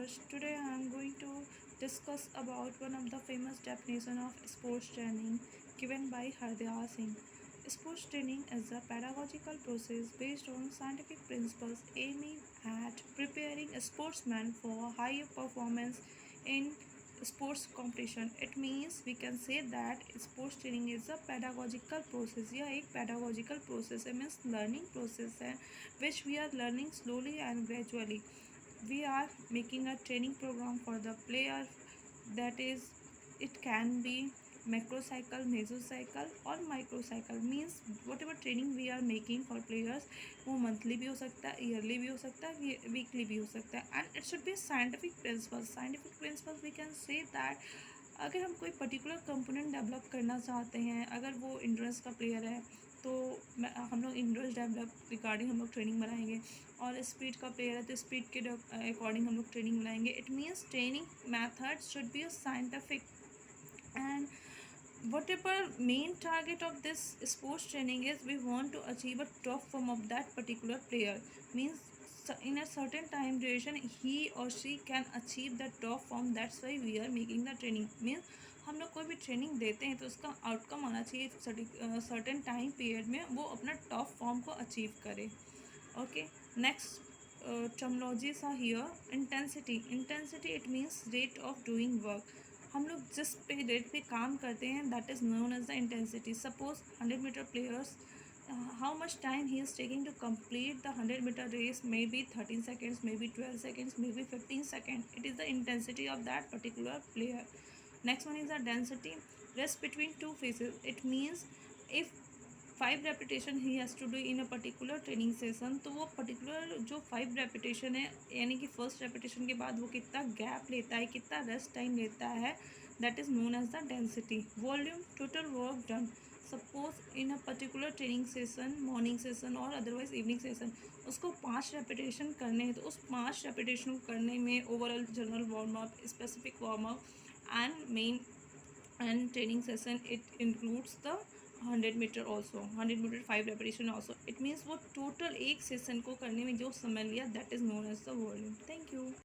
viewers, today I am going to discuss about one of the famous definition of sports training given by Hardayal Singh. Sports training is a pedagogical process based on scientific principles aiming at preparing a sportsman for higher performance in sports competition. It means we can say that sports training is a pedagogical process. यह एक pedagogical process है, means learning process है, which we are learning slowly and gradually. We are making a training program for the player, that is, it can be macrocycle, mesocycle और microcycle. Means whatever training we are making for players, वो monthly भी हो सकता है, yearly भी हो सकता है, weekly भी हो सकता है, and it should be scientific principles. Scientific principles we can say that अगर हम कोई पर्टिकुलर कंपोनेंट डेवलप करना चाहते हैं, अगर वो इंड्योरेंस का प्लेयर है तो हम लोग इंड्योरेंस डेवलप रिगार्डिंग हम लोग ट्रेनिंग बनाएंगे, और स्पीड का प्लेयर है तो स्पीड के अकॉर्डिंग हम लोग ट्रेनिंग बनाएंगे. It means training method should be scientific, and whatever main target of this sports training is, we want to achieve a top form of that particular player. Means in a certain time duration he or she can achieve the top form. That's why we are making the training. Means हम लोग कोई भी training देते हैं तो उसका outcome आना चाहिए सर्टेन टाइम पीरियड में वो अपना टॉप फॉर्म को अचीव करे. Okay, next terminologies are here. Intensity it means rate of doing work. हम लोग जिस पे रेट पे काम करते हैं that is known as the intensity. Suppose 100 metre players, how much time he is taking to complete the 100-meter race, maybe 13 seconds, maybe 12 seconds, maybe 15 seconds. It is the intensity of that particular player. Next one is the density, rest between two phases. It means if 5 repetition he has to do in a particular training session, तो वो particular जो 5 repetition है यानी कि first repetition के बाद वो कितना गैप लेता है, कितना रेस्ट टाइम लेता है, that is known as the density. Volume, total work done. Suppose in a particular training session, morning session और अदरवाइज इवनिंग सेशन, उसको 5 रेपिटेशन करने हैं, तो उस 5 रेपिटेशन को करने में overall general warm up, specific warm up and main and training session, it includes the 100 metre also, 100 metre 5 repetition also. It means वो टोटल एक सेशन को करने में जो समय लिया that is known as the volume. Thank you.